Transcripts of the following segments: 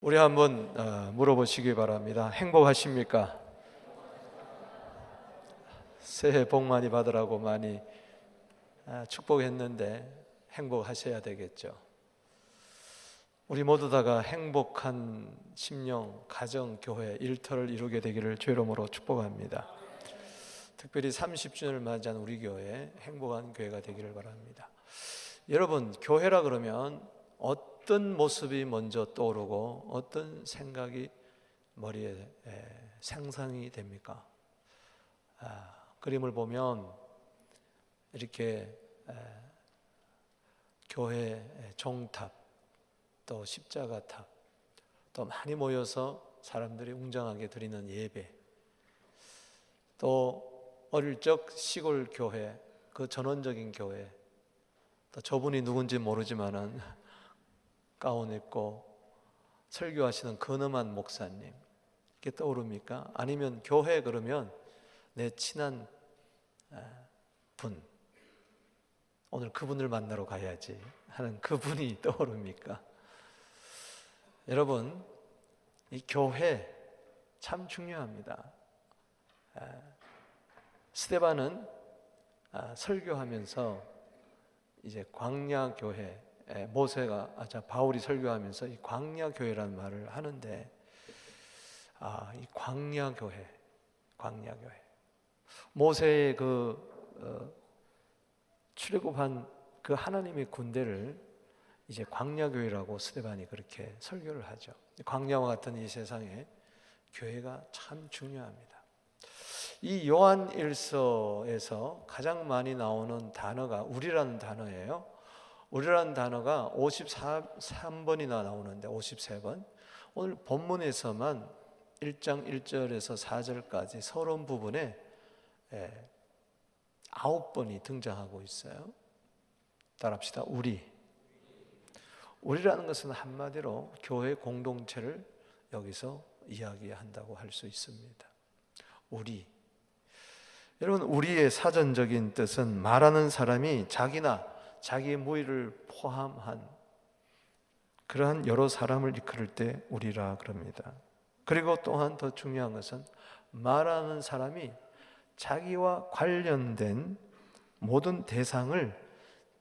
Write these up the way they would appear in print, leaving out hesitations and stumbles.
우리 한번 물어보시기 바랍니다. 행복하십니까? 새해 복 많이 받으라고 많이 축복했는데 행복하셔야 되겠죠. 우리 모두 다가 행복한 심령, 가정, 교회, 일터를 이루게 되기를 주의 이름으로 축복합니다. 특별히 30주년을 맞이한 우리 교회 행복한 교회가 되기를 바랍니다. 여러분, 교회라 그러면 어떤 모습이 먼저 떠오르고 어떤 생각이 머리에 상상이 됩니까? 그림을 보면 이렇게 교회 종탑, 또 십자가탑, 또 많이 모여서 사람들이 웅장하게 드리는 예배, 또 어릴 적 시골 교회, 그 전원적인 교회, 또 저분이 누군지 모르지만은 가운 입고 설교하시는 근엄한 목사님, 이게 떠오릅니까? 아니면 교회 그러면 내 친한 분, 오늘 그분을 만나러 가야지 하는 그분이 떠오릅니까? 여러분, 이 교회 참 중요합니다. 스데반은 설교하면서 이제 광야 교회, 바울이 설교하면서 이 광야 교회라는 말을 하는데, 이 광야 교회, 모세의 출애굽한 그 하나님의 군대를 이제 광야 교회라고 스데반이 그렇게 설교를 하죠. 광야와 같은 이 세상에 교회가 참 중요합니다. 이 요한일서에서 가장 많이 나오는 단어가 우리라는 단어예요. 우리라는 단어가 53번이나 나오는데 53번. 오늘 본문에서만 1장 1절에서 4절까지 서론 부분에 9번이 등장하고 있어요. 따라합시다. 우리라는 것은 한마디로 교회 공동체를 여기서 이야기한다고 할 수 있습니다. 우리. 여러분, 우리의 사전적인 뜻은 말하는 사람이 자기나 자기의 무의를 포함한 그러한 여러 사람을 이끌을 때 우리라 그럽니다. 그리고 또한 더 중요한 것은 말하는 사람이 자기와 관련된 모든 대상을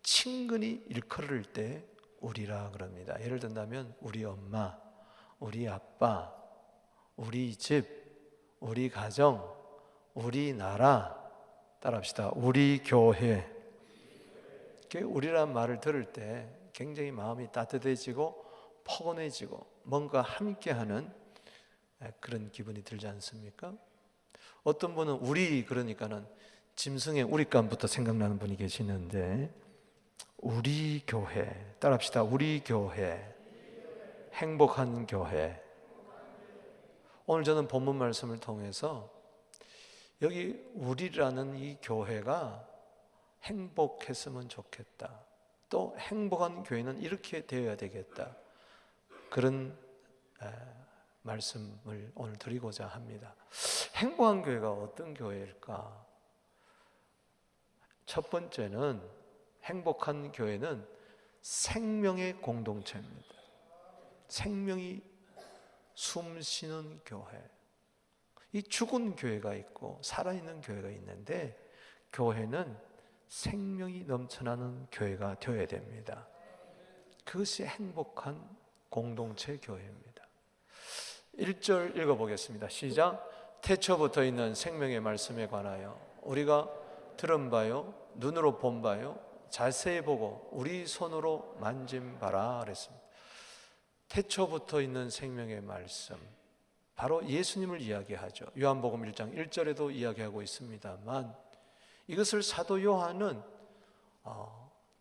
친근히 일컬을 때 우리라 그럽니다. 예를 든다면 우리 엄마, 우리 아빠, 우리 집, 우리 가정, 우리 나라, 따라합시다. 우리 교회. 우리란 말을 들을 때 굉장히 마음이 따뜻해지고 포근해지고 뭔가 함께하는 그런 기분이 들지 않습니까? 어떤 분은 우리 그러니까는 짐승의 우리감부터 생각나는 분이 계시는데, 우리 교회, 따라합시다. 우리 교회, 행복한 교회. 오늘 저는 본문 말씀을 통해서 여기 우리라는 이 교회가 행복했으면 좋겠다, 또 행복한 교회는 이렇게 되어야 되겠다, 그런 말씀을 오늘 드리고자 합니다. 행복한 교회가 어떤 교회일까? 첫 번째는, 행복한 교회는 생명의 공동체입니다. 생명이 숨쉬는 교회. 이 죽은 교회가 있고 살아있는 교회가 있는데, 교회는 생명이 넘쳐나는 교회가 되어야 됩니다. 그것이 행복한 공동체 교회입니다. 1절 읽어보겠습니다. 시작. 태초부터 있는 생명의 말씀에 관하여 우리가 들은 바요, 눈으로 본 바요, 자세히 보고 우리 손으로 만진 바라 그랬습니다. 태초부터 있는 생명의 말씀, 바로 예수님을 이야기하죠. 요한복음 1장 1절에도 이야기하고 있습니다만, 이것을 사도 요한은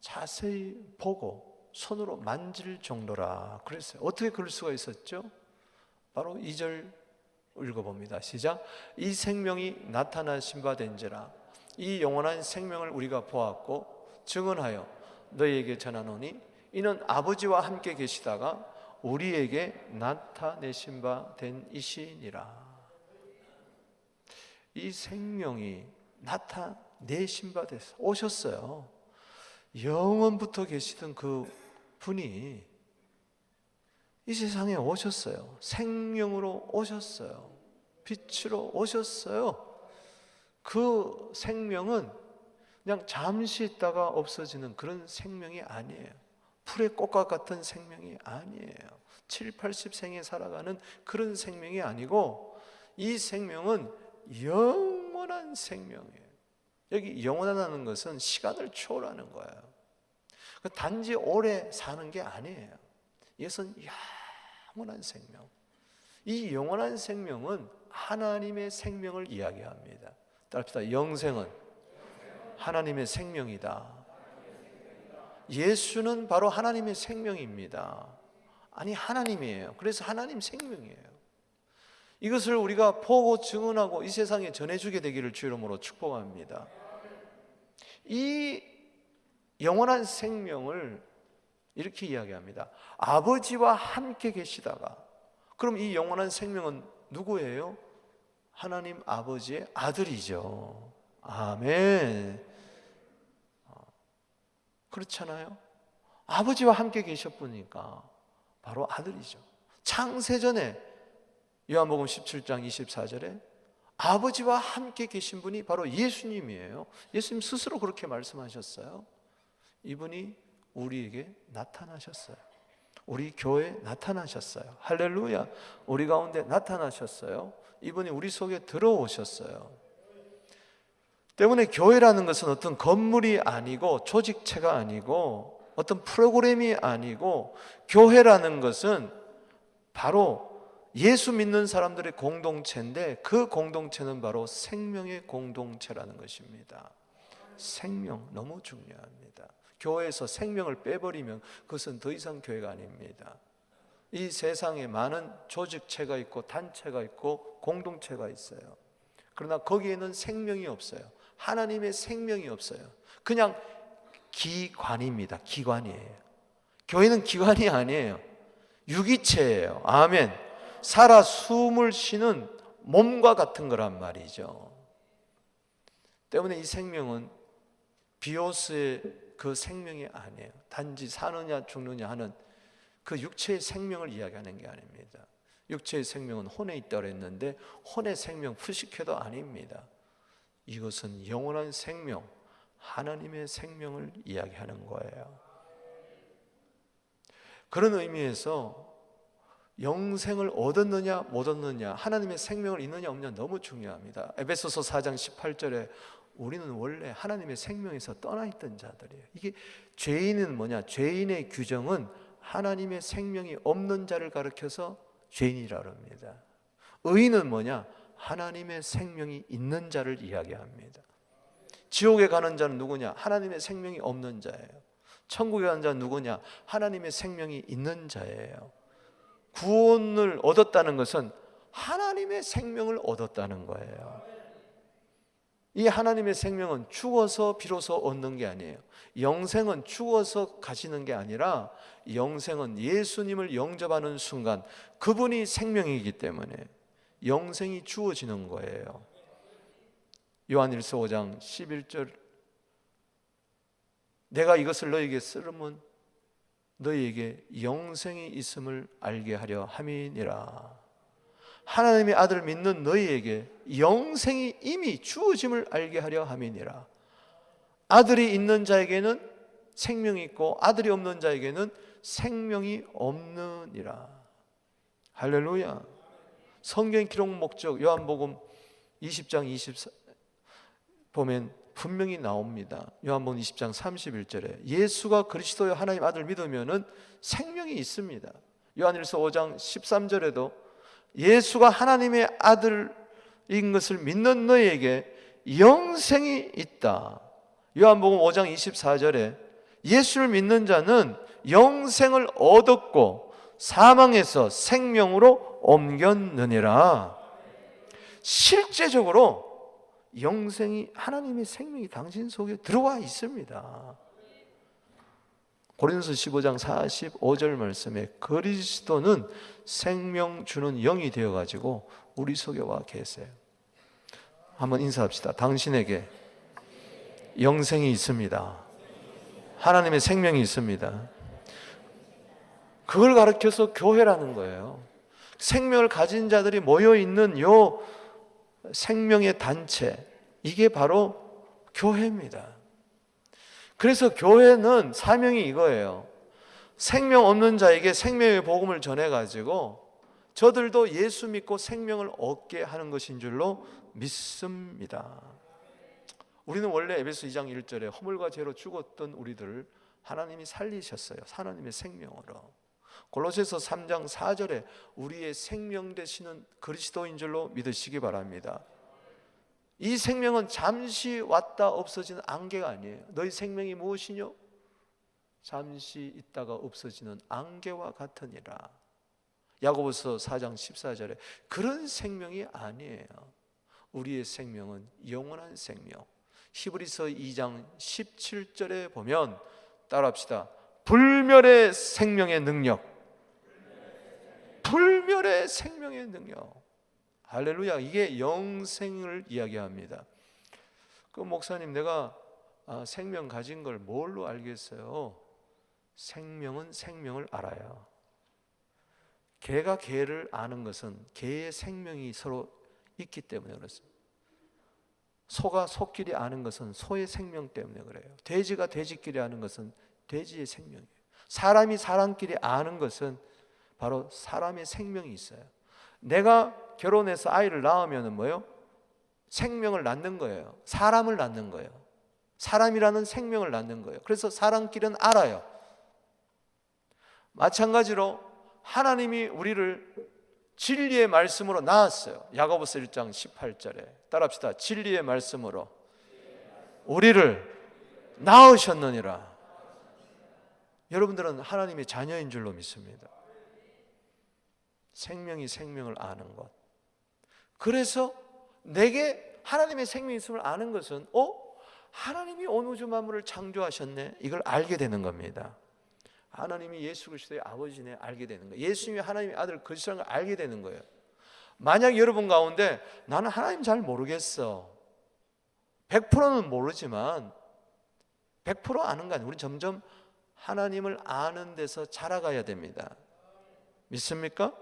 자세히 보고 손으로 만질 정도라 그랬어요. 어떻게 그럴 수가 있었죠? 바로 2절 읽어봅니다. 시작. 이 생명이 나타나신 바 된지라. 이 영원한 생명을 우리가 보았고 증언하여 너희에게 전하노니 이는 아버지와 함께 계시다가 우리에게 나타내신 바 된 이시니라. 이 생명이 나타내신 바 됐어. 오셨어요. 영원부터 계시던 그 분이 이 세상에 오셨어요. 생명으로 오셨어요. 빛으로 오셨어요. 그 생명은 그냥 잠시 있다가 없어지는 그런 생명이 아니에요. 풀의 꽃과 같은 생명이 아니에요. 7, 80생에 살아가는 그런 생명이 아니고 이 생명은 영원한 생명이에요. 여기 영원하다는 것은 시간을 초월하는 거예요. 단지 오래 사는 게 아니에요. 이것은 영원한 생명. 이 영원한 생명은 하나님의 생명을 이야기합니다. 따라합시다. 영생은 하나님의 생명이다. 예수는 바로 하나님의 생명입니다. 아니, 하나님이에요. 그래서 하나님 생명이에요. 이것을 우리가 보고 증언하고 이 세상에 전해주게 되기를 주 이름으로 축복합니다. 이 영원한 생명을 이렇게 이야기합니다. 아버지와 함께 계시다가, 그럼 이 영원한 생명은 누구예요? 하나님 아버지의 아들이죠. 아멘. 그렇잖아요. 아버지와 함께 계셨으니까 바로 아들이죠. 창세전에 요한복음 17장 24절에 아버지와 함께 계신 분이 바로 예수님이에요. 예수님 스스로 그렇게 말씀하셨어요. 이분이 우리에게 나타나셨어요. 우리 교회에 나타나셨어요. 할렐루야. 우리 가운데 나타나셨어요. 이분이 우리 속에 들어오셨어요. 때문에 교회라는 것은 어떤 건물이 아니고 조직체가 아니고 어떤 프로그램이 아니고, 교회라는 것은 바로 예수 믿는 사람들의 공동체인데 그 공동체는 바로 생명의 공동체라는 것입니다. 생명 너무 중요합니다. 교회에서 생명을 빼버리면 그것은 더 이상 교회가 아닙니다. 이 세상에 많은 조직체가 있고 단체가 있고 공동체가 있어요. 그러나 거기에는 생명이 없어요. 하나님의 생명이 없어요. 그냥 기관입니다. 기관이에요. 교회는 기관이 아니에요. 유기체예요. 아멘. 살아 숨을 쉬는 몸과 같은 거란 말이죠. 때문에 이 생명은 비오스의 그 생명이 아니에요. 단지 사느냐 죽느냐 하는 그 육체의 생명을 이야기하는 게 아닙니다. 육체의 생명은 혼에 있다고 했는데 혼의 생명 푸시케도 아닙니다. 이것은 영원한 생명, 하나님의 생명을 이야기하는 거예요. 그런 의미에서 영생을 얻었느냐 못 얻느냐, 하나님의 생명을 있느냐 없느냐 너무 중요합니다. 에베소서 4장 18절에 우리는 원래 하나님의 생명에서 떠나 있던 자들이에요. 이게 죄인은 뭐냐? 죄인의 규정은 하나님의 생명이 없는 자를 가리켜서 죄인이라고 합니다. 의인은 뭐냐? 하나님의 생명이 있는 자를 이야기합니다. 지옥에 가는 자는 누구냐? 하나님의 생명이 없는 자예요. 천국에 가는 자는 누구냐? 하나님의 생명이 있는 자예요. 구원을 얻었다는 것은 하나님의 생명을 얻었다는 거예요. 이 하나님의 생명은 죽어서 비로소 얻는 게 아니에요. 영생은 죽어서 가지는 게 아니라 영생은 예수님을 영접하는 순간 그분이 생명이기 때문에 영생이 주어지는 거예요. 요한일서 5장 11절, 내가 이것을 너희에게 쓰르면 너희에게 영생이 있음을 알게 하려 함이니라. 하나님의 아들을 믿는 너희에게 영생이 이미 주어짐을 알게 하려 함이니라. 아들이 있는 자에게는 생명이 있고 아들이 없는 자에게는 생명이 없느니라. 할렐루야. 성경 기록 목적 요한복음 20장 24 보면 분명히 나옵니다. 요한복음 20장 31절에 예수가 그리스도의 하나님 아들 믿으면은 생명이 있습니다. 요한일서 5장 13절에도 예수가 하나님의 아들인 것을 믿는 너희에게 영생이 있다. 요한복음 5장 24절에 예수를 믿는 자는 영생을 얻었고 사망에서 생명으로 옮겼느니라. 실제적으로 영생이, 하나님의 생명이 당신 속에 들어와 있습니다. 고린도서 15장 45절 말씀에 그리스도는 생명 주는 영이 되어가지고 우리 속에 와 계세요. 한번 인사합시다. 당신에게 영생이 있습니다. 하나님의 생명이 있습니다. 그 그걸 가르쳐서 교회라는 거예요. 생명을 가진 자들이 모여 있는 요 생명의 단체, 이게 바로 교회입니다. 그래서 교회는 사명이 이거예요. 생명 없는 자에게 생명의 복음을 전해가지고 저들도 예수 믿고 생명을 얻게 하는 것인 줄로 믿습니다. 우리는 원래 에베소 2장 1절에 허물과 죄로 죽었던 우리들을 하나님이 살리셨어요. 하나님의 생명으로. 골로새서 3장 4절에 우리의 생명 되시는 그리스도인 줄로 믿으시기 바랍니다. 이 생명은 잠시 왔다 없어지는 안개가 아니에요. 너희 생명이 무엇이뇨? 잠시 있다가 없어지는 안개와 같으니라. 야고보서 4장 14절에 그런 생명이 아니에요. 우리의 생명은 영원한 생명. 히브리서 2장 17절에 보면 따라합시다. 불멸의 생명의 능력. 불멸의 생명의 능력. 할렐루야. 이게 영생을 이야기합니다. 그 목사님, 내가 생명 가진 걸 뭘로 알겠어요? 생명은 생명을 알아요. 개가 개를 아는 것은 개의 생명이 서로 있기 때문에 그렇습니다. 소가 소끼리 아는 것은 소의 생명 때문에 그래요. 돼지가 돼지끼리 아는 것은 돼지의 생명이에요. 사람이 사람끼리 아는 것은 바로 사람의 생명이 있어요. 내가 결혼해서 아이를 낳으면 뭐예요? 생명을 낳는 거예요. 사람을 낳는 거예요. 사람이라는 생명을 낳는 거예요. 그래서 사람끼리는 알아요. 마찬가지로 하나님이 우리를 진리의 말씀으로 낳았어요. 야고보서 1장 18절에 따라합시다. 진리의 말씀으로 우리를 낳으셨느니라. 여러분들은 하나님의 자녀인 줄로 믿습니다. 생명이 생명을 아는 것. 그래서 내게 하나님의 생명이 있음을 아는 것은 하나님이 온 우주 만물을 창조하셨네, 이걸 알게 되는 겁니다. 하나님이 예수 그리스도의 아버지네, 알게 되는 거예요. 예수님이 하나님의 아들 그리스도라는 걸 알게 되는 거예요. 만약 여러분 가운데 나는 하나님 잘 모르겠어, 100%는 모르지만 100% 아는 거 아니에요. 우리 점점 하나님을 아는 데서 자라가야 됩니다. 믿습니까?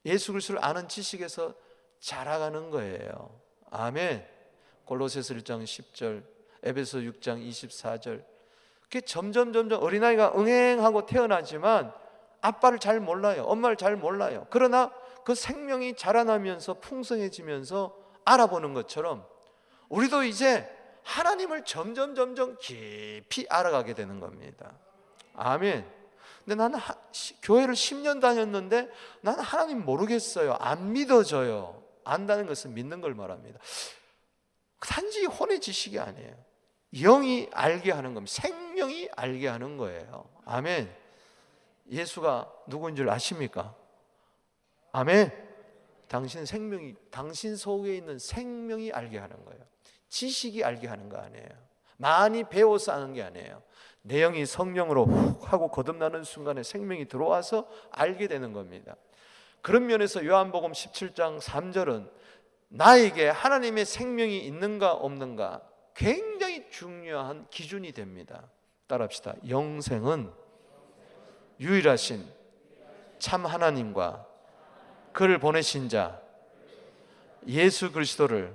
예수 그리스도를 아는 지식에서 자라가는 거예요. 아멘. 골로새서 1장 10절, 에베소 6장 24절. 그게 점점 어린아이가 응행하고 태어나지만 아빠를 잘 몰라요. 엄마를 잘 몰라요. 그러나 그 생명이 자라나면서 풍성해지면서 알아보는 것처럼 우리도 이제 하나님을 점점 깊이 알아가게 되는 겁니다. 아멘. 근데 나는 교회를 10년 다녔는데 나는 하나님 모르겠어요. 안 믿어져요. 안다는 것은 믿는 걸 말합니다. 단지 혼의 지식이 아니에요. 영이 알게 하는 겁니다. 생명이 알게 하는 거예요. 아멘. 예수가 누구인 줄 아십니까? 아멘. 당신 속에 있는 생명이 알게 하는 거예요. 지식이 알게 하는 거 아니에요. 많이 배워서 아는 게 아니에요. 내 영이 성령으로 훅 하고 거듭나는 순간에 생명이 들어와서 알게 되는 겁니다. 그런 면에서 요한복음 17장 3절은 나에게 하나님의 생명이 있는가 없는가 굉장히 중요한 기준이 됩니다. 따라합시다. 영생은 유일하신 참 하나님과 그를 보내신 자 예수 그리스도를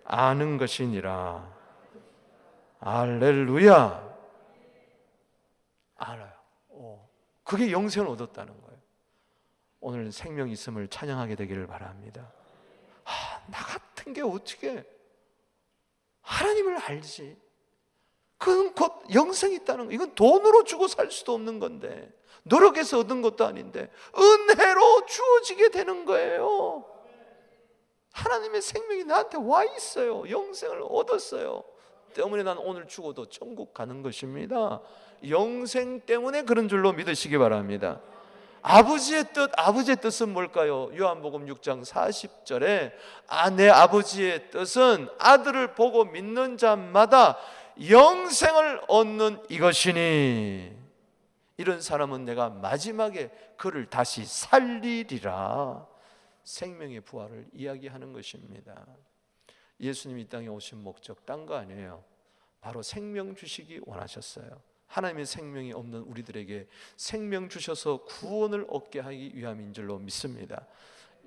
아는 것이니라. 할렐루야. 알아요. 그게 영생을 얻었다는 거예요. 오늘 생명 있음을 찬양하게 되기를 바랍니다. 나 같은 게 어떻게 하나님을 알지? 그건 곧 영생이 있다는 거. 이건 돈으로 주고 살 수도 없는 건데, 노력해서 얻은 것도 아닌데 은혜로 주어지게 되는 거예요. 하나님의 생명이 나한테 와 있어요. 영생을 얻었어요. 때문에 난 오늘 죽어도 천국 가는 것입니다. 영생 때문에 그런 줄로 믿으시기 바랍니다. 아버지의 뜻은 뭘까요? 요한복음 6장 40절에 내 아버지의 뜻은 아들을 보고 믿는 자마다 영생을 얻는 이것이니 이런 사람은 내가 마지막에 그를 다시 살리리라. 생명의 부활을 이야기하는 것입니다. 예수님이 이 땅에 오신 목적 딴 거 아니에요. 바로 생명 주시기 원하셨어요. 하나님의 생명이 없는 우리들에게 생명 주셔서 구원을 얻게 하기 위함인 줄로 믿습니다.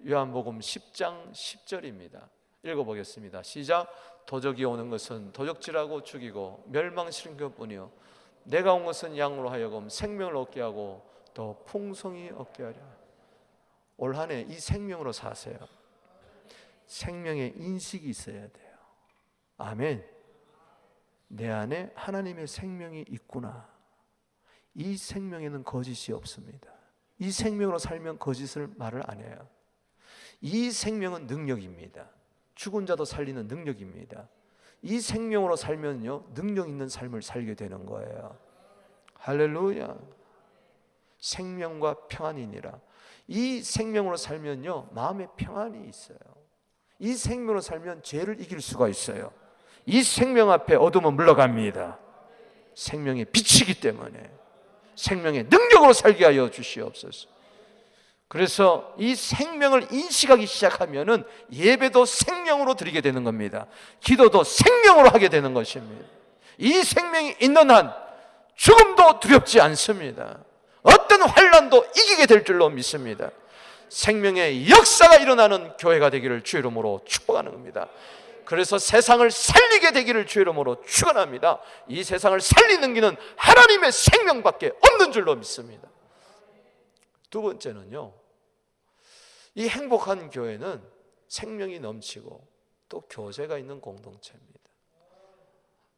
요한복음 10장 10절입니다. 읽어보겠습니다. 시작. 도적이 오는 것은 도적질하고 죽이고 멸망시키는 것뿐이요 내가 온 것은 양으로 하여금 생명을 얻게 하고 더 풍성히 얻게 하려. 올 한 해 이 생명으로 사세요. 생명의 인식이 있어야 돼요. 아멘. 내 안에 하나님의 생명이 있구나. 이 생명에는 거짓이 없습니다. 이 생명으로 살면 거짓을 말을 안 해요. 이 생명은 능력입니다. 죽은 자도 살리는 능력입니다. 이 생명으로 살면요 능력 있는 삶을 살게 되는 거예요. 할렐루야. 생명과 평안이니라. 이 생명으로 살면요 마음에 평안이 있어요. 이 생명으로 살면 죄를 이길 수가 있어요. 이 생명 앞에 어둠은 물러갑니다. 생명의 빛이기 때문에 생명의 능력으로 살게 하여 주시옵소서. 그래서 이 생명을 인식하기 시작하면은 예배도 생명으로 드리게 되는 겁니다. 기도도 생명으로 하게 되는 것입니다. 이 생명이 있는 한 죽음도 두렵지 않습니다. 어떤 환난도 이기게 될 줄로 믿습니다. 생명의 역사가 일어나는 교회가 되기를 주의 이름으로 축복하는 겁니다. 그래서 세상을 살리게 되기를 주의 이름으로 축원합니다. 이 세상을 살리는 길은 하나님의 생명밖에 없는 줄로 믿습니다. 두 번째는요, 이 행복한 교회는 생명이 넘치고 또 교제가 있는 공동체입니다.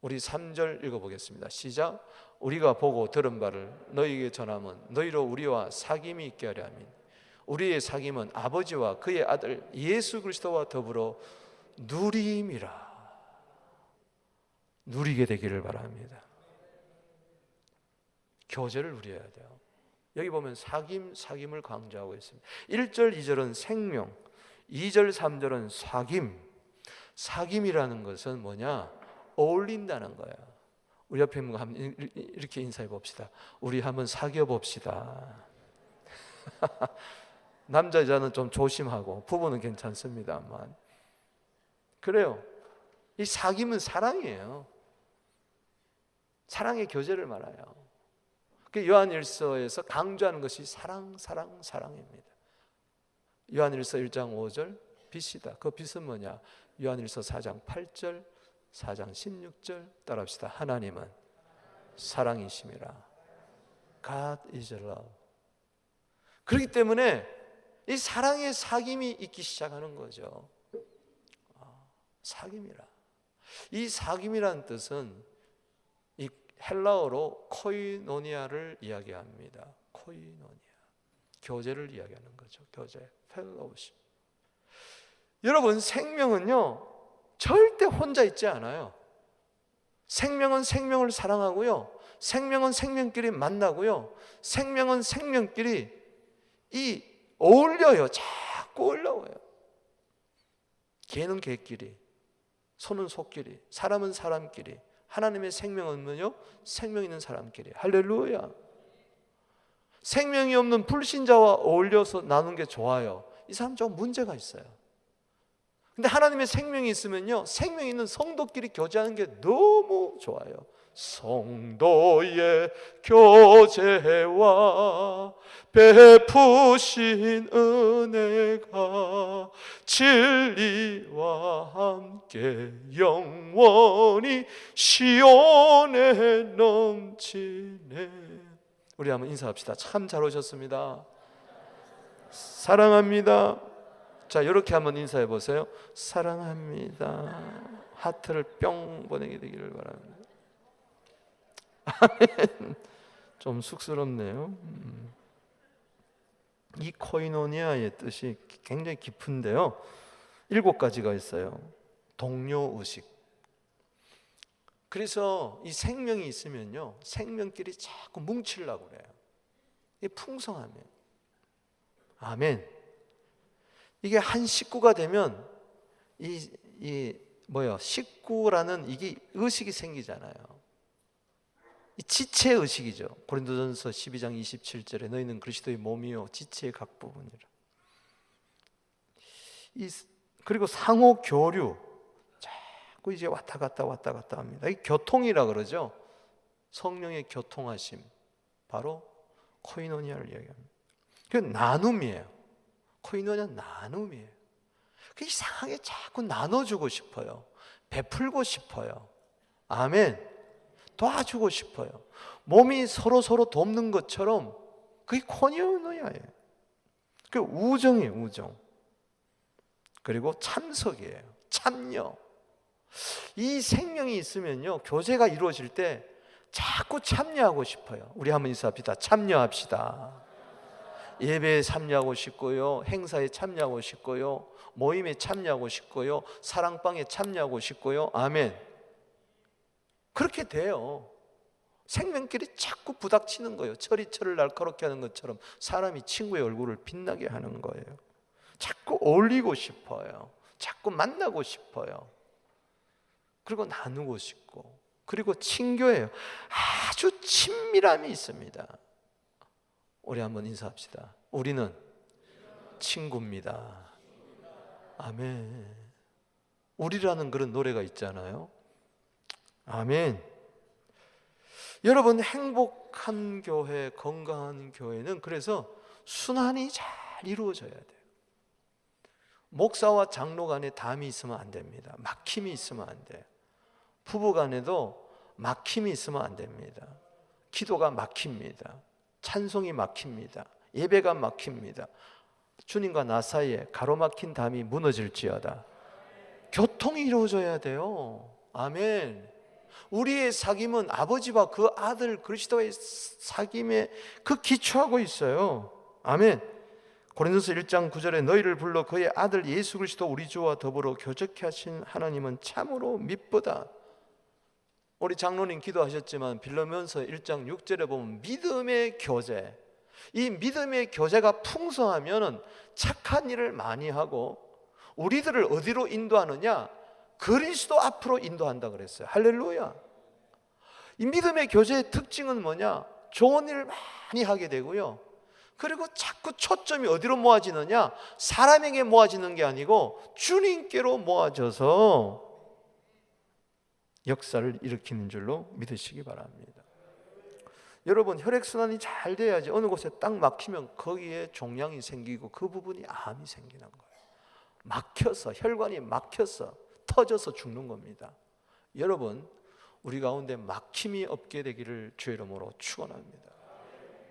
우리 3절 읽어보겠습니다. 시작. 우리가 보고 들은 바를 너희에게 전함은 너희로 우리와 사귐이 있게 하려 함이니 우리의 사귐은 아버지와 그의 아들 예수 그리스도와 더불어 누림이라. 누리게 되기를 바랍니다. 교제를 누려야 돼요. 여기 보면 사귐을 강조하고 있습니다. 1절, 2절은 생명, 2절, 3절은 사귐. 사귐이라는 것은 뭐냐? 어울린다는 거예요. 우리 옆에 있는 거 한번 이렇게 인사해 봅시다. 우리 한번 사귀어 봅시다. 남자 여자는 좀 조심하고 부부는 괜찮습니다만 그래요. 이 사귐은 사랑이에요. 사랑의 교제를 말해요. 요한일서에서 강조하는 것이 사랑입니다. 요한일서 1장 5절 빛이다. 그 빛은 뭐냐? 요한일서 4장 8절 4장 16절 따라합시다. 하나님은 사랑이심이라. God is love. 그렇기 때문에 이 사랑의 사귐이 있기 시작하는 거죠. 사귐이라. 이 사귐이라는 뜻은 이 헬라어로 코이노니아를 이야기합니다. 코이노니아. 교제를 이야기하는 거죠. 교제. 펠로우십. 여러분, 생명은요 절대 혼자 있지 않아요. 생명은 생명을 사랑하고요. 생명은 생명끼리 만나고요. 생명은 생명끼리 어울려요. 자꾸 올라와요. 개는 개끼리, 소는 소끼리, 사람은 사람끼리, 하나님의 생명은요 생명 있는 사람끼리. 할렐루야. 생명이 없는 불신자와 어울려서 나누는 게 좋아요. 이 사람 좀 문제가 있어요. 근데 하나님의 생명이 있으면요 생명 있는 성도끼리 교제하는 게 너무 좋아요. 성도의 교제와 베푸신 은혜가 진리와 함께 영원히 시온에 넘치네. 우리 한번 인사합시다. 참 잘 오셨습니다. 사랑합니다. 자, 이렇게 한번 인사해 보세요. 사랑합니다. 하트를 뿅 보내게 되기를 바랍니다. 아멘. 좀 쑥스럽네요. 이 코이노니아의 뜻이 굉장히 깊은데요. 7가지가 있어요. 동료의식. 그래서 이 생명이 있으면요 생명끼리 자꾸 뭉치려고 그래요. 이 풍성하면. 아멘. 이게 한 식구가 되면 식구라는 이게 의식이 생기잖아요. 이 지체 의식이죠. 고린도전서 12장 27절에 너희는 그리스도의 몸이요 지체의 각 부분이라. 그리고 상호 교류 자꾸 이제 왔다 갔다 합니다. 이 교통이라 그러죠. 성령의 교통하심, 바로 코이노니아를 이야기합니다. 그 나눔이에요. 코이노니아 나눔이에요. 그 이상하게 자꾸 나눠주고 싶어요. 베풀고 싶어요. 아멘. 도와주고 싶어요. 몸이 서로 돕는 것처럼 그게 코이노니아예요. 그 우정이에요, 우정. 그리고 참석이에요. 참여. 이 생명이 있으면요, 교제가 이루어질 때 자꾸 참여하고 싶어요. 우리 한번 인사합시다. 참여합시다. 예배에 참여하고 싶고요, 행사에 참여하고 싶고요, 모임에 참여하고 싶고요, 사랑방에 참여하고 싶고요. 아멘. 그렇게 돼요. 생명끼리 자꾸 부닥치는 거예요. 철이 철을 날카롭게 하는 것처럼 사람이 친구의 얼굴을 빛나게 하는 거예요. 자꾸 어울리고 싶어요. 자꾸 만나고 싶어요. 그리고 나누고 싶고, 그리고 친교예요. 아주 친밀함이 있습니다. 우리 한번 인사합시다. 우리는 친구입니다. 아멘. 우리라는 그런 노래가 있잖아요. 아멘. 여러분, 행복한 교회, 건강한 교회는 그래서 순환이 잘 이루어져야 돼요. 목사와 장로 간에 담이 있으면 안 됩니다. 막힘이 있으면 안 돼요. 부부 간에도 막힘이 있으면 안 됩니다. 기도가 막힙니다. 찬송이 막힙니다. 예배가 막힙니다. 주님과 나 사이에 가로막힌 담이 무너질지어다. 교통이 이루어져야 돼요. 아멘. 우리의 사귐은 아버지와 그 아들 그리스도의 사귐에 그 기초하고 있어요. 아멘. 고린도서 1장 9절에 너희를 불러 그의 아들 예수 그리스도 우리 주와 더불어 교제케 하신 하나님은 참으로 미쁘다. 우리 장로님 기도하셨지만 빌레몬서 1장 6절에 보면 믿음의 교제, 이 믿음의 교제가 풍성하면 착한 일을 많이 하고 우리들을 어디로 인도하느냐? 그리스도 앞으로 인도한다 그랬어요. 할렐루야. 이 믿음의 교제의 특징은 뭐냐? 좋은 일을 많이 하게 되고요, 그리고 자꾸 초점이 어디로 모아지느냐? 사람에게 모아지는 게 아니고 주님께로 모아져서 역사를 일으키는 줄로 믿으시기 바랍니다. 여러분, 혈액순환이 잘 돼야지 어느 곳에 딱 막히면 거기에 종양이 생기고 그 부분이 암이 생기는 거예요. 막혀서, 혈관이 막혀서 터져서 죽는 겁니다. 여러분, 우리 가운데 막힘이 없게 되기를 주의 이름으로 축원합니다.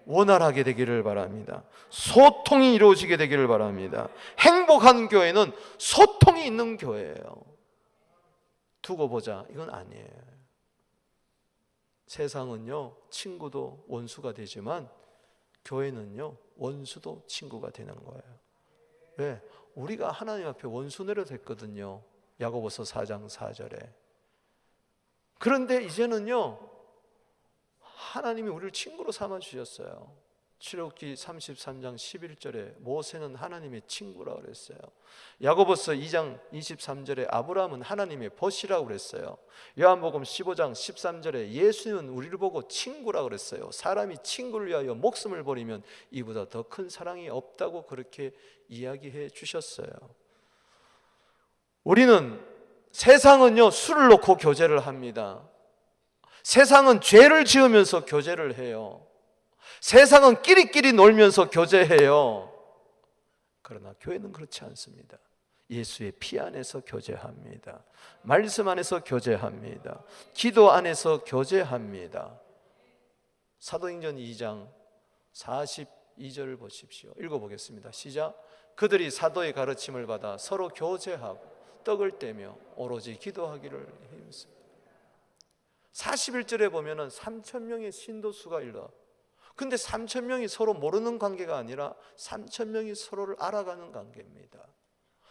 원활하게 되기를 바랍니다. 소통이 이루어지게 되기를 바랍니다. 행복한 교회는 소통이 있는 교회예요. 두고 보자, 이건 아니에요. 세상은요, 친구도 원수가 되지만 교회는요, 원수도 친구가 되는 거예요. 왜? 우리가 하나님 앞에 원수 노릇했거든요. 야고보서 4장 4절에. 그런데 이제는요, 하나님이 우리를 친구로 삼아 주셨어요. 출애굽기 33장 11절에 모세는 하나님의 친구라고 그랬어요. 야고보서 2장 23절에 아브라함은 하나님의 벗이라고 그랬어요. 요한복음 15장 13절에 예수님은 우리를 보고 친구라고 그랬어요. 사람이 친구를 위하여 목숨을 버리면 이보다 더 큰 사랑이 없다고 그렇게 이야기해 주셨어요. 우리는, 세상은요, 술을 놓고 교제를 합니다. 세상은 죄를 지으면서 교제를 해요. 세상은 끼리끼리 놀면서 교제해요. 그러나 교회는 그렇지 않습니다. 예수의 피 안에서 교제합니다. 말씀 안에서 교제합니다. 기도 안에서 교제합니다. 사도행전 2장 42절을 보십시오. 읽어보겠습니다. 시작. 그들이 사도의 가르침을 받아 서로 교제하고 떡을 떼며 오로지 기도하기를 힘씁니다. 41절에 보면은 3,000명의 신도수가 일러. 근데 3,000명이 서로 모르는 관계가 아니라 3,000명이 서로를 알아가는 관계입니다.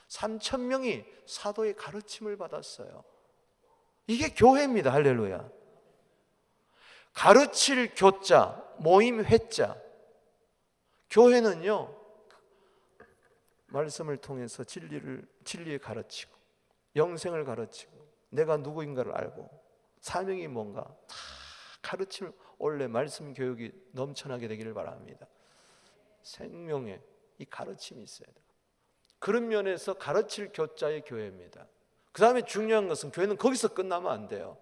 3,000명이 사도의 가르침을 받았어요. 이게 교회입니다. 할렐루야. 가르칠 교자, 모임 회자. 교회는요, 말씀을 통해서 진리에 가르치고 영생을 가르치고 내가 누구인가를 알고 사명이 뭔가 다 가르침을, 원래 말씀 교육이 넘쳐나게 되기를 바랍니다. 생명에 이 가르침이 있어야 돼요. 그런 면에서 가르칠 교자의 교회입니다. 그 다음에 중요한 것은 교회는 거기서 끝나면 안 돼요.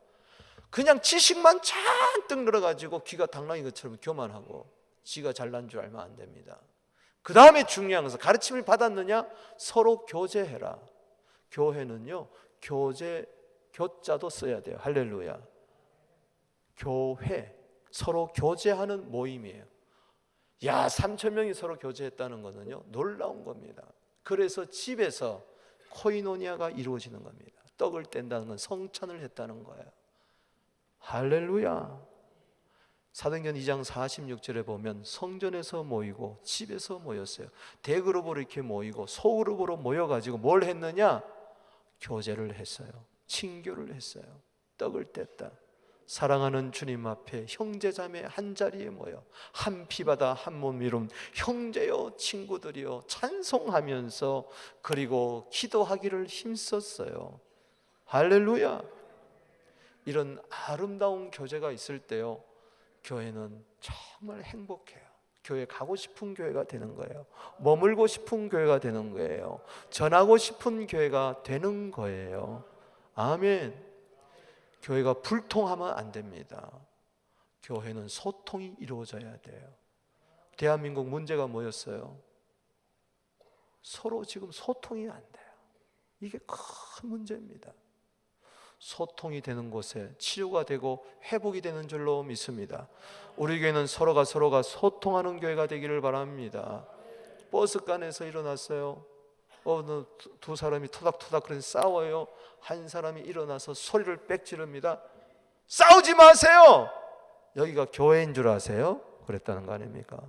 그냥 지식만 잔뜩 늘어가지고 귀가 당나귀 것처럼 교만하고 지가 잘난 줄 알면 안 됩니다. 그 다음에 중요한 것은 가르침을 받았느냐? 서로 교제해라. 교회는요, 교제, 교자도 써야 돼요. 할렐루야. 교회, 서로 교제하는 모임이에요. 야, 3,000명이 서로 교제했다는 것은요, 놀라운 겁니다. 그래서 집에서 코이노니아가 이루어지는 겁니다. 떡을 뗀다는 건 성찬을 했다는 거예요. 할렐루야. 사도행전 2장 46절에 보면 성전에서 모이고 집에서 모였어요. 대그룹으로 이렇게 모이고 소그룹으로 모여가지고 뭘 했느냐? 교제를 했어요. 친교를 했어요. 떡을 뗐다. 사랑하는 주님 앞에 형제자매 한 자리에 모여 한 피바다 한 몸 이룬 형제요 친구들이요 찬송하면서 그리고 기도하기를 힘썼어요. 할렐루야. 이런 아름다운 교제가 있을 때요, 교회는 정말 행복해요. 교회 가고 싶은 교회가 되는 거예요. 머물고 싶은 교회가 되는 거예요. 전하고 싶은 교회가 되는 거예요. 아멘. 교회가 불통하면 안 됩니다. 교회는 소통이 이루어져야 돼요. 대한민국 문제가 뭐였어요? 서로 지금 소통이 안 돼요. 이게 큰 문제입니다. 소통이 되는 곳에 치유가 되고 회복이 되는 줄로 믿습니다. 우리 교회는 서로가 소통하는 교회가 되기를 바랍니다. 버스간에서 일어났어요. 두 사람이 토닥토닥 그래서 싸워요. 한 사람이 일어나서 소리를 빽 지릅니다. 싸우지 마세요. 여기가 교회인 줄 아세요? 그랬다는 거 아닙니까?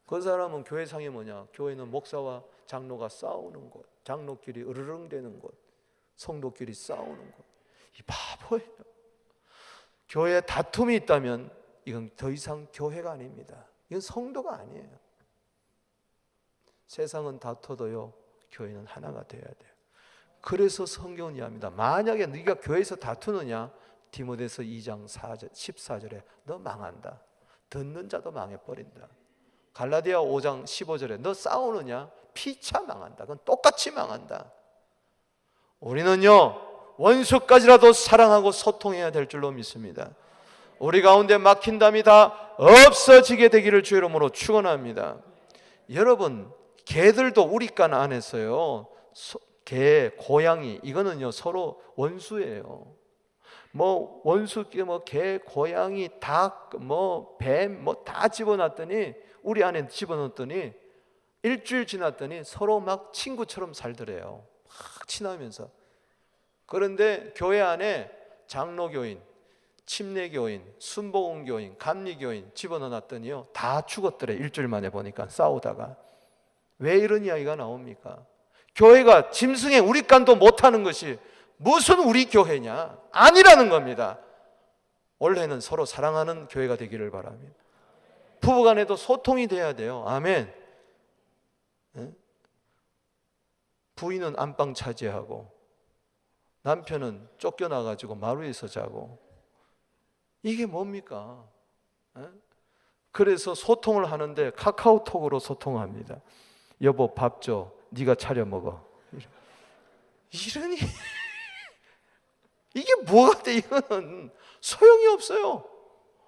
그 사람은 교회상이 뭐냐? 교회는 목사와 장로가 싸우는 곳, 장로끼리 으르렁대는 곳, 성도끼리 싸우는 곳. 이 바보예요. 교회에 다툼이 있다면 이건 더 이상 교회가 아닙니다. 이건 성도가 아니에요. 세상은 다퉈도요, 교회는 하나가 되어야 돼요. 그래서 성경은 이야기합니다. 만약에 네가 교회에서 다투느냐, 디모데서 2장 14절에 너 망한다. 듣는 자도 망해버린다. 갈라디아 5장 15절에 너 싸우느냐, 피차 망한다. 그건 똑같이 망한다. 우리는요, 원수까지라도 사랑하고 소통해야 될 줄로 믿습니다. 우리 가운데 막힌 담이 다 없어지게 되기를 주의 이름으로 축원합니다. 여러분, 개들도 우리 간 안에서요, 개, 고양이 이거는요 서로 원수예요. 뭐 원수, 뭐 개, 고양이, 닭, 뭐 뱀, 뭐 다 집어놨더니 우리 안에 집어넣었더니 일주일 지났더니 서로 막 친구처럼 살더래요. 막 친하면서. 그런데 교회 안에 장로교인, 침례교인, 순복음교인, 감리교인 집어넣었더니요 다 죽었더래. 일주일 만에 보니까 싸우다가. 왜 이런 이야기가 나옵니까? 교회가 짐승의 우리 간도 못하는 것이 무슨 우리 교회냐? 아니라는 겁니다. 올해는 서로 사랑하는 교회가 되기를 바랍니다. 부부간에도 소통이 돼야 돼요. 아멘. 부인은 안방 차지하고 남편은 쫓겨나가지고 마루에서 자고, 이게 뭡니까? 그래서 소통을 하는데 카카오톡으로 소통합니다. 여보 밥 줘, 네가 차려 먹어. 이러니 이게 뭐가 돼? 이거는 소용이 없어요.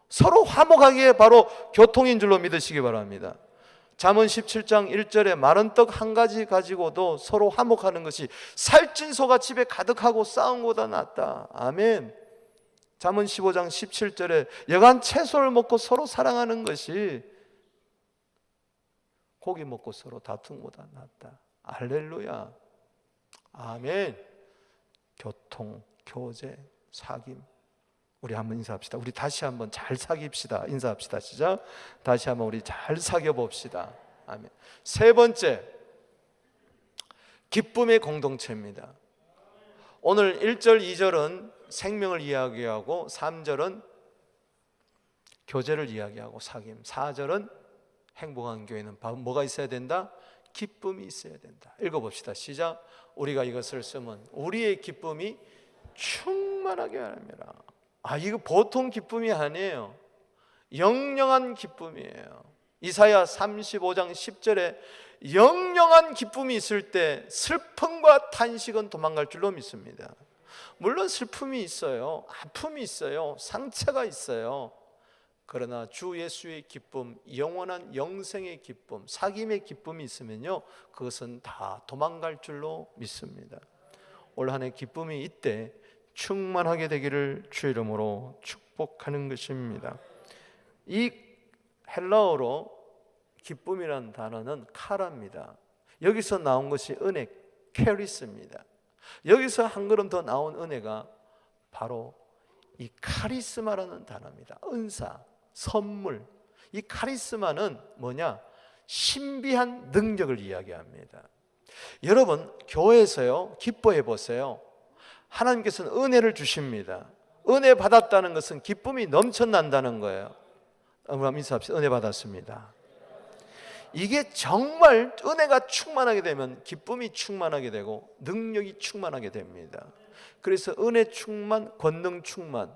서로 화목하기에 바로 교통인 줄로 믿으시기 바랍니다. 잠언 17장 1절에 마른 떡 한 가지 가지고도 서로 화목하는 것이 살찐 소가 집에 가득하고 싸운 것보다 낫다. 아멘. 잠언 15장 17절에 여간 채소를 먹고 서로 사랑하는 것이 고기 먹고 서로 다툰 것보다 낫다. 할렐루야. 아멘. 교통, 교제, 사귐. 우리 한번 인사합시다. 우리 다시 한번 잘 사귀읍시다. 인사합시다. 시작. 다시 한번 우리 잘 사귀어 봅시다. 아멘. 세 번째, 기쁨의 공동체입니다. 오늘 1절, 2절은 생명을 이야기하고 3절은 교제를 이야기하고 사귐, 4절은 행복한 교회는 뭐가 있어야 된다? 기쁨이 있어야 된다. 읽어봅시다. 시작. 우리가 이것을 쓰면 우리의 기쁨이 충만하게 하느니라. 이거 보통 기쁨이 아니에요. 영영한 기쁨이에요. 이사야 35장 10절에 영영한 기쁨이 있을 때 슬픔과 탄식은 도망갈 줄로 믿습니다. 물론 슬픔이 있어요. 아픔이 있어요. 상처가 있어요. 그러나 주 예수의 기쁨, 영원한 영생의 기쁨, 사귐의 기쁨이 있으면요, 그것은 다 도망갈 줄로 믿습니다. 올 한 해 기쁨이 이때 충만하게 되기를 주 이름으로 축복하는 것입니다. 이 헬라어로 기쁨이라는 단어는 카라입니다. 여기서 나온 것이 은혜, 캐리스입니다. 여기서 한 걸음 더 나온 은혜가 바로 이 카리스마라는 단어입니다. 은사, 선물. 이 카리스마는 뭐냐? 신비한 능력을 이야기합니다. 여러분, 교회에서요, 기뻐해 보세요. 하나님께서는 은혜를 주십니다. 은혜 받았다는 것은 기쁨이 넘쳐난다는 거예요. 한번 인사합시다. 은혜 받았습니다. 이게 정말 은혜가 충만하게 되면 기쁨이 충만하게 되고 능력이 충만하게 됩니다. 그래서 은혜 충만, 권능 충만,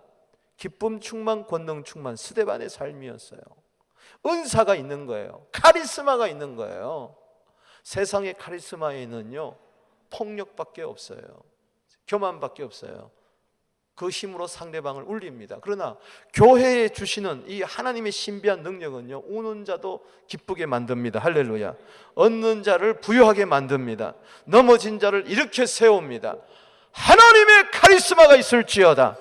기쁨 충만, 권능 충만, 스데반의 삶이었어요. 은사가 있는 거예요. 카리스마가 있는 거예요. 세상의 카리스마에는요, 폭력밖에 없어요. 교만밖에 없어요. 그 힘으로 상대방을 울립니다. 그러나 교회에 주시는 이 하나님의 신비한 능력은요, 우는 자도 기쁘게 만듭니다. 할렐루야. 얻는 자를 부유하게 만듭니다. 넘어진 자를 일으켜 세웁니다. 하나님의 카리스마가 있을지어다.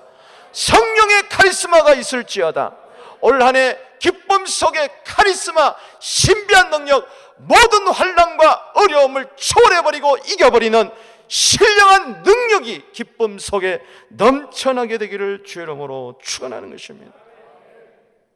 성령의 카리스마가 있을지어다. 올 한 해 기쁨 속에 카리스마, 신비한 능력, 모든 환난과 어려움을 초월해버리고 이겨버리는 신령한 능력이 기쁨 속에 넘쳐나게 되기를 주의 이름으로 축원하는 것입니다.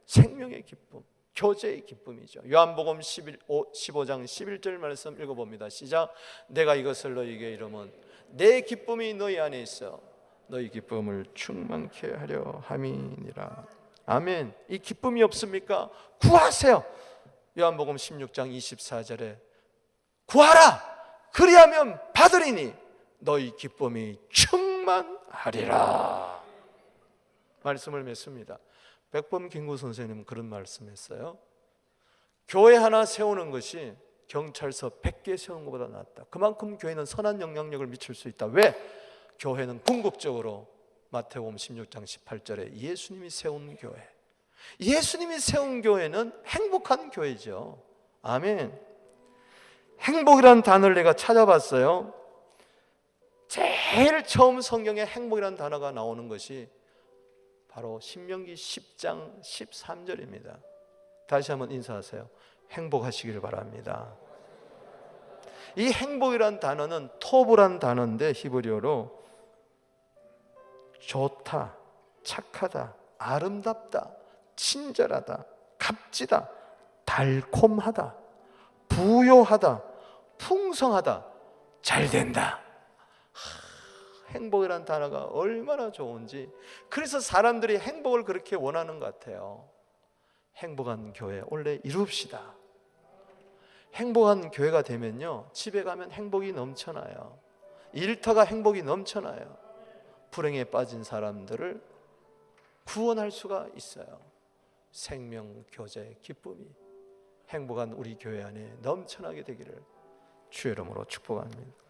생명의 기쁨, 교제의 기쁨이죠. 요한복음 15장 11절 말씀 읽어봅니다. 시작. 내가 이것을 너희에게 이르면 내 기쁨이 너희 안에 있어 너희 기쁨을 충만케 하려 함이니라. 아멘. 이 기쁨이 없습니까? 구하세요. 요한복음 16장 24절에 구하라 그리하면 받으리니 너희 기쁨이 충만하리라. 말씀을 맺습니다. 백범 김구 선생님은 그런 말씀했어요. 교회 하나 세우는 것이 경찰서 100개 세우는 것보다 낫다. 그만큼 교회는 선한 영향력을 미칠 수 있다. 왜? 교회는 궁극적으로 마태복음 16장 18절에 예수님이 세운 교회, 예수님이 세운 교회는 행복한 교회죠. 아멘. 행복이라는 단어를 내가 찾아봤어요. 제일 처음 성경에 행복이라는 단어가 나오는 것이 바로 신명기 10장 13절입니다. 다시 한번 인사하세요. 행복하시기를 바랍니다. 이 행복이라는 단어는 토브라는 단어인데 히브리어로 좋다, 착하다, 아름답다, 친절하다, 값지다, 달콤하다, 부요하다, 풍성하다, 잘된다. 행복이라는 단어가 얼마나 좋은지. 그래서 사람들이 행복을 그렇게 원하는 것 같아요. 행복한 교회 원래 이룹시다. 행복한 교회가 되면요, 집에 가면 행복이 넘쳐나요. 일터가 행복이 넘쳐나요. 불행에 빠진 사람들을 구원할 수가 있어요. 생명, 교제, 기쁨이 행복한 우리 교회 안에 넘쳐나게 되기를 주의 이름으로 축복합니다.